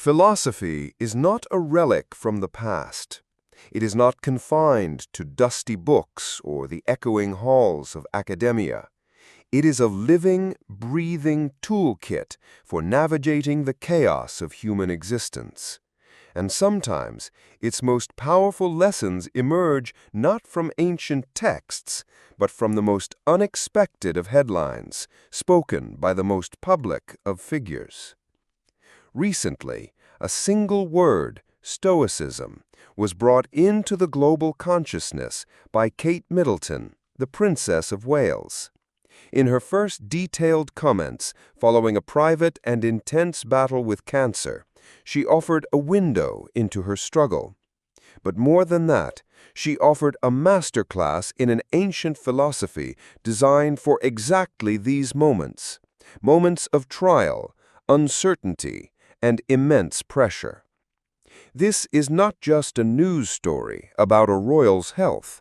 Philosophy is not a relic from the past. It is not confined to dusty books or the echoing halls of academia. It is a living, breathing toolkit for navigating the chaos of human existence. And sometimes its most powerful lessons emerge not from ancient texts, but from the most unexpected of headlines, spoken by the most public of figures. Recently, a single word, Stoicism, was brought into the global consciousness by Kate Middleton, the Princess of Wales. In her first detailed comments following a private and intense battle with cancer, she offered a window into her struggle. But more than that, she offered a masterclass in an ancient philosophy designed for exactly these moments of trial, uncertainty, and immense pressure. This is not just a news story about a royal's health.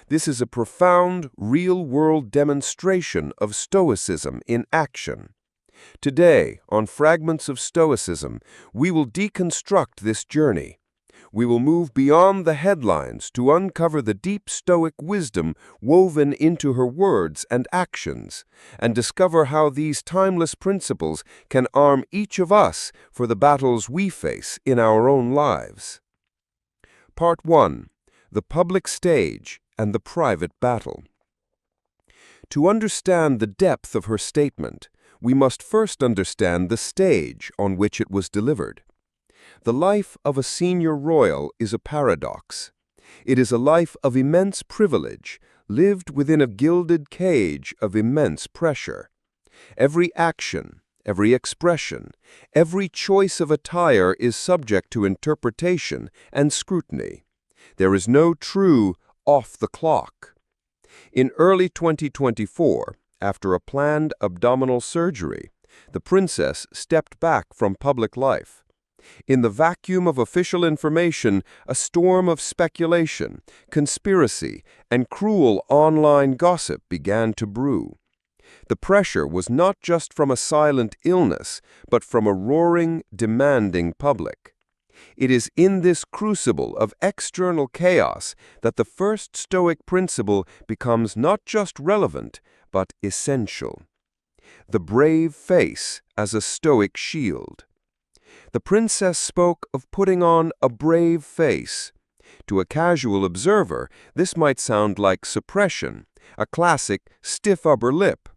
This is a profound, real-world demonstration of Stoicism in action. Today, on Fragments of Stoicism, we will deconstruct this journey. We will move beyond the headlines to uncover the deep Stoic wisdom woven into her words and actions, and discover how these timeless principles can arm each of us for the battles we face in our own lives. Part 1. The Public Stage and the Private Battle. To understand the depth of her statement, we must first understand the stage on which it was delivered. The life of a senior royal is a paradox. It is a life of immense privilege, lived within a gilded cage of immense pressure. Every action, every expression, every choice of attire is subject to interpretation and scrutiny. There is no true off the clock. In early 2024, after a planned abdominal surgery, the princess stepped back from public life. In the vacuum of official information, a storm of speculation, conspiracy, and cruel online gossip began to brew. The pressure was not just from a silent illness, but from a roaring, demanding public. It is in this crucible of external chaos that the first Stoic principle becomes not just relevant, but essential. The brave face as a Stoic shield. The princess spoke of putting on a brave face. To a casual observer, this might sound like suppression, a classic stiff upper lip.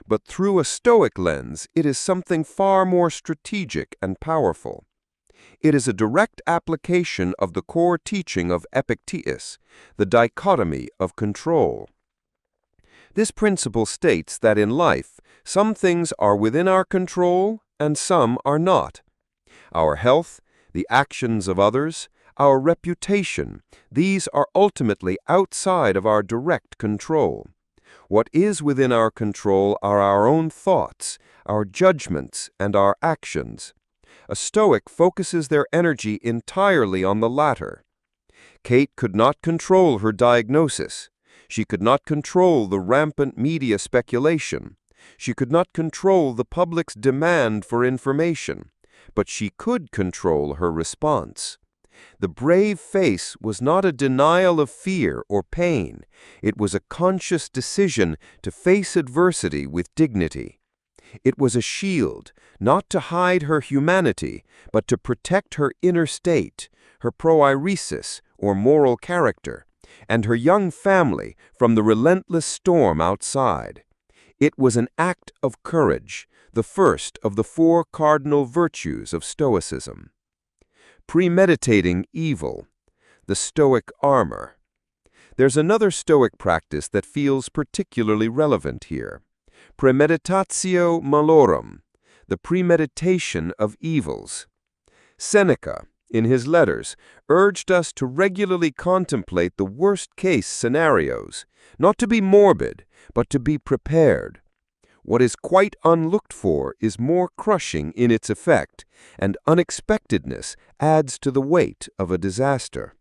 But through a Stoic lens, it is something far more strategic and powerful. It is a direct application of the core teaching of Epictetus, the dichotomy of control. This principle states that in life, some things are within our control and some are not. Our health, the actions of others, our reputation, these are ultimately outside of our direct control. What is within our control are our own thoughts, our judgments, and our actions. A Stoic focuses their energy entirely on the latter. Kate could not control her diagnosis. She could not control the rampant media speculation. She could not control the public's demand for information. But she could control her response. The brave face was not a denial of fear or pain. It was a conscious decision to face adversity with dignity. It was a shield, not to hide her humanity, but to protect her inner state, her proairesis, or moral character, and her young family from the relentless storm outside. It was an act of courage, the first of the Four Cardinal Virtues of Stoicism. Premeditating evil, the Stoic armor. There's another Stoic practice that feels particularly relevant here. Premeditatio malorum, the premeditation of evils. Seneca, in his letters, urged us to regularly contemplate the worst-case scenarios, not to be morbid, but to be prepared. What is quite unlooked for is more crushing in its effect, and unexpectedness adds to the weight of a disaster.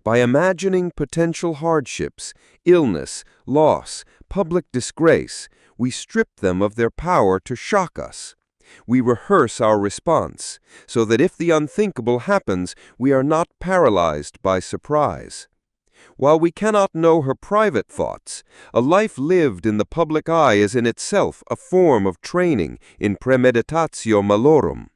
By imagining potential hardships, illness, loss, public disgrace, we strip them of their power to shock us. We rehearse our response, so that if the unthinkable happens, we are not paralyzed by surprise. While we cannot know her private thoughts, a life lived in the public eye is in itself a form of training in premeditatio malorum.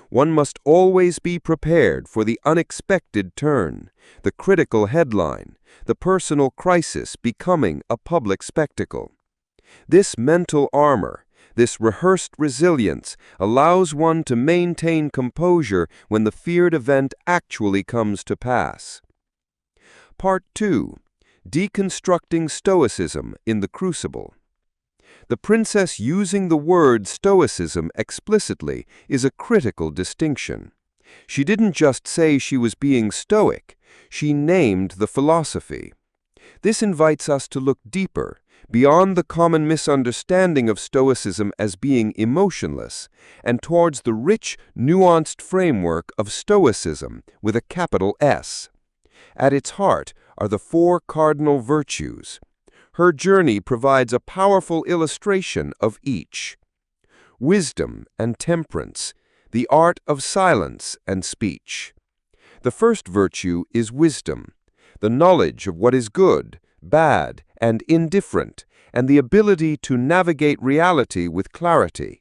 One must always be prepared for the unexpected turn, the critical headline, the personal crisis becoming a public spectacle. This mental armor, this rehearsed resilience, allows one to maintain composure when the feared event actually comes to pass. Part 2. Deconstructing Stoicism in the Crucible. The princess using the word Stoicism explicitly is a critical distinction. She didn't just say she was being stoic, she named the philosophy. This invites us to look deeper, beyond the common misunderstanding of Stoicism as being emotionless, and towards the rich, nuanced framework of Stoicism with a capital S. At its heart are the Four Cardinal Virtues. Her journey provides a powerful illustration of each. Wisdom and temperance, the art of silence and speech. The first virtue is wisdom, the knowledge of what is good, bad, and indifferent, and the ability to navigate reality with clarity.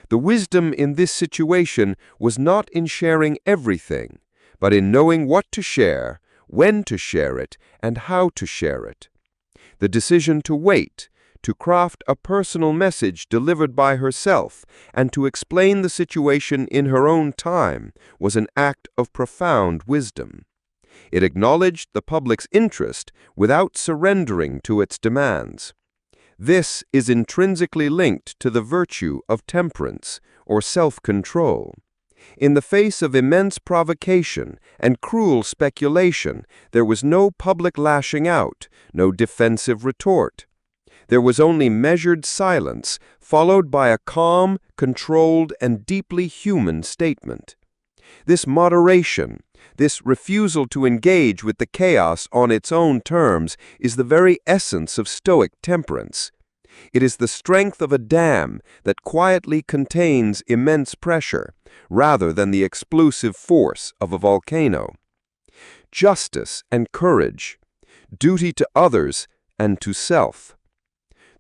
The wisdom in this situation was not in sharing everything, but in knowing what to share, when to share it, and how to share it. The decision to wait, to craft a personal message delivered by herself, and to explain the situation in her own time was an act of profound wisdom. It acknowledged the public's interest without surrendering to its demands. This is intrinsically linked to the virtue of temperance, or self-control. In the face of immense provocation and cruel speculation, there was no public lashing out, no defensive retort. There was only measured silence, followed by a calm, controlled, and deeply human statement. This moderation, this refusal to engage with the chaos on its own terms, is the very essence of Stoic temperance. It is the strength of a dam that quietly contains immense pressure, rather than the explosive force of a volcano. Justice and courage, duty to others and to self.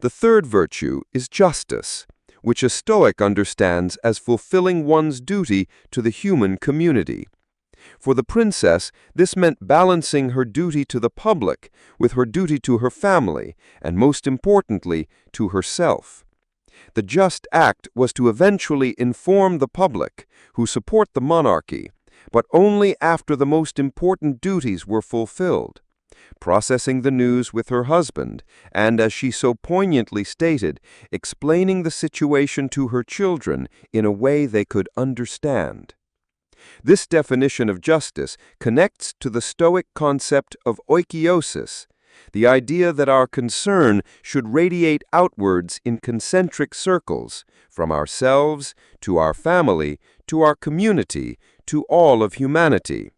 The third virtue is justice, which a Stoic understands as fulfilling one's duty to the human community. For the princess, this meant balancing her duty to the public with her duty to her family, and most importantly, to herself. The just act was to eventually inform the public, who support the monarchy, but only after the most important duties were fulfilled. Processing the news with her husband, and, as she so poignantly stated, explaining the situation to her children in a way they could understand. This definition of justice connects to the Stoic concept of oikeiosis, the idea that our concern should radiate outwards in concentric circles, from ourselves to our family to our community to all of humanity.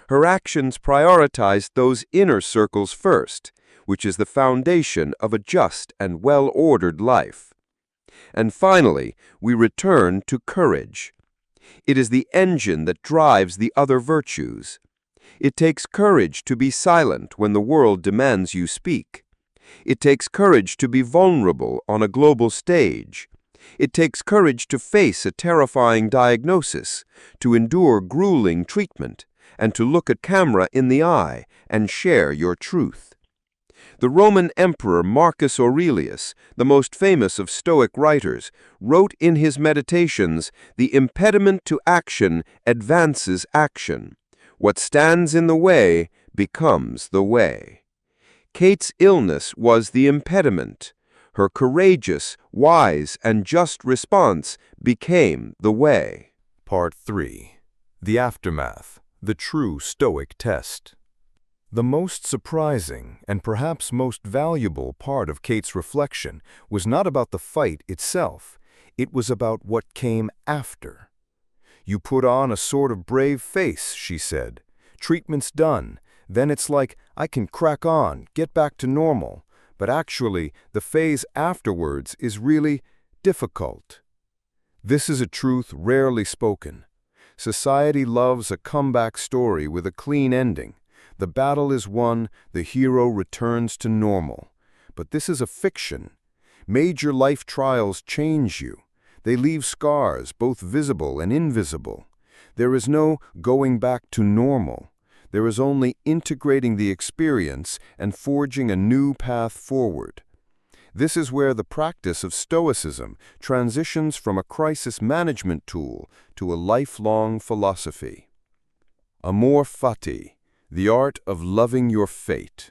Her actions prioritized those inner circles first, which is the foundation of a just and well-ordered life. And finally, we return to courage. It is the engine that drives the other virtues. It takes courage to be silent when the world demands you speak. It takes courage to be vulnerable on a global stage. It takes courage to face a terrifying diagnosis, to endure grueling treatment, and to look a camera in the eye and share your truth. The Roman Emperor Marcus Aurelius, the most famous of Stoic writers, wrote in his Meditations, "The impediment to action advances action. What stands in the way becomes the way." Kate's illness was the impediment. Her courageous, wise, and just response became the way. Part 3. The Aftermath, the True Stoic Test. The most surprising and perhaps most valuable part of Kate's reflection was not about the fight itself. It was about what came after. "You put on a sort of brave face," she said. "Treatment's done. Then it's like, I can crack on, get back to normal. But actually, the phase afterwards is really difficult." This is a truth rarely spoken. Society loves a comeback story with a clean ending. The battle is won, the hero returns to normal. But this is a fiction. Major life trials change you. They leave scars, both visible and invisible. There is no going back to normal. There is only integrating the experience and forging a new path forward. This is where the practice of Stoicism transitions from a crisis management tool to a lifelong philosophy. Amor Fati, the art of loving your fate.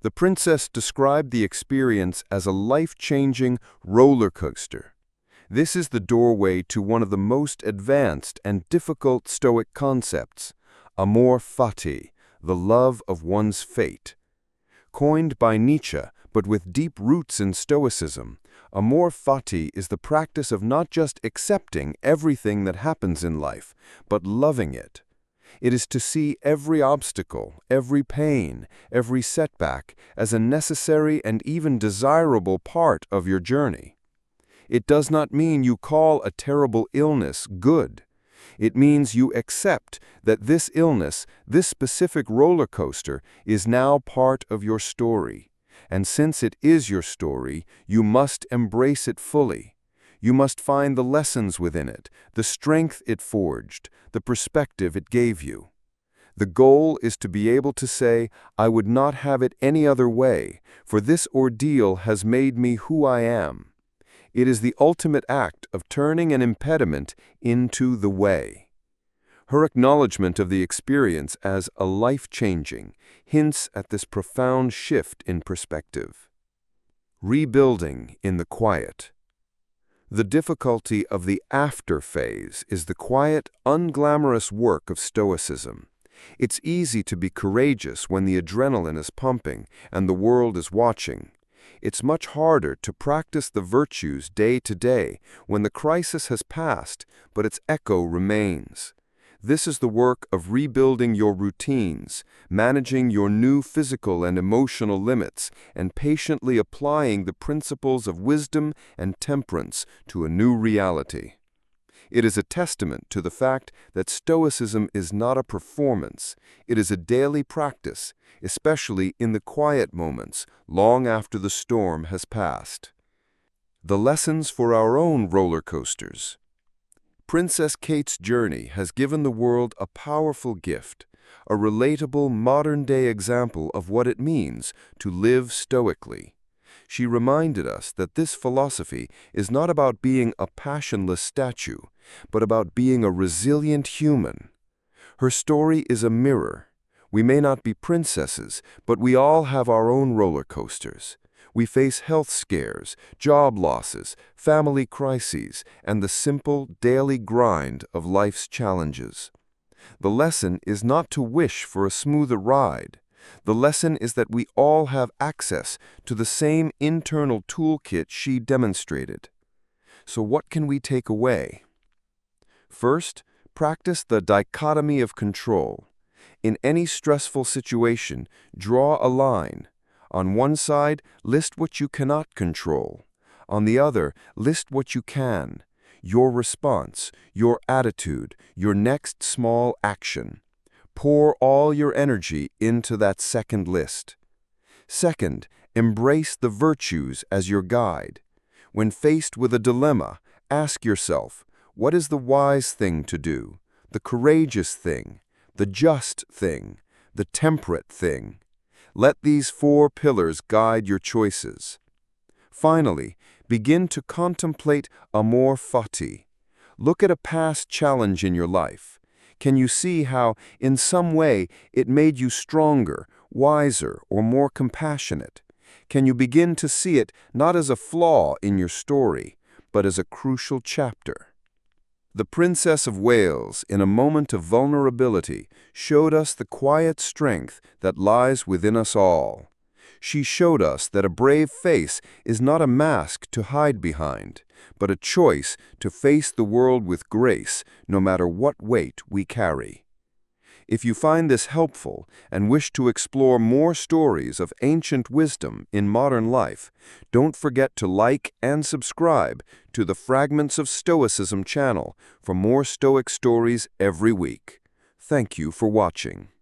The princess described the experience as a life-changing roller coaster. This is the doorway to one of the most advanced and difficult Stoic concepts, Amor Fati, the love of one's fate. Coined by Nietzsche, but with deep roots in Stoicism, Amor Fati is the practice of not just accepting everything that happens in life, but loving it. It is to see every obstacle, every pain, every setback as a necessary and even desirable part of your journey. It does not mean you call a terrible illness good. It means you accept that this illness, this specific roller coaster, is now part of your story. And since it is your story, you must embrace it fully. You must find the lessons within it, the strength it forged, the perspective it gave you. The goal is to be able to say, I would not have it any other way, for this ordeal has made me who I am. It is the ultimate act of turning an impediment into the way. Her acknowledgement of the experience as a life-changing hints at this profound shift in perspective. Rebuilding in the quiet. The difficulty of the after phase is the quiet, unglamorous work of Stoicism. It's easy to be courageous when the adrenaline is pumping and the world is watching. It's much harder to practice the virtues day to day when the crisis has passed, but its echo remains. This is the work of rebuilding your routines, managing your new physical and emotional limits, and patiently applying the principles of wisdom and temperance to a new reality. It is a testament to the fact that Stoicism is not a performance. It is a daily practice, especially in the quiet moments, long after the storm has passed. The lessons for our own roller coasters. Princess Kate's journey has given the world a powerful gift, a relatable modern-day example of what it means to live stoically. She reminded us that this philosophy is not about being a passionless statue, but about being a resilient human. Her story is a mirror. We may not be princesses, but we all have our own roller coasters. We face health scares, job losses, family crises, and the simple, daily grind of life's challenges. The lesson is not to wish for a smoother ride. The lesson is that we all have access to the same internal toolkit she demonstrated. So what can we take away? First, practice the dichotomy of control. In any stressful situation, draw a line. On one side, list what you cannot control. On the other, list what you can. Your response, your attitude, your next small action. Pour all your energy into that second list. Second, embrace the virtues as your guide. When faced with a dilemma, ask yourself, what is the wise thing to do, the courageous thing, the just thing, the temperate thing? Let these 4 pillars guide your choices. Finally, begin to contemplate Amor Fati. Look at a past challenge in your life. Can you see how, in some way, it made you stronger, wiser, or more compassionate? Can you begin to see it not as a flaw in your story, but as a crucial chapter? The Princess of Wales, in a moment of vulnerability, showed us the quiet strength that lies within us all. She showed us that a brave face is not a mask to hide behind, but a choice to face the world with grace, no matter what weight we carry. If you find this helpful and wish to explore more stories of ancient wisdom in modern life, don't forget to like and subscribe to the Fragments of Stoicism channel for more Stoic stories every week. Thank you for watching.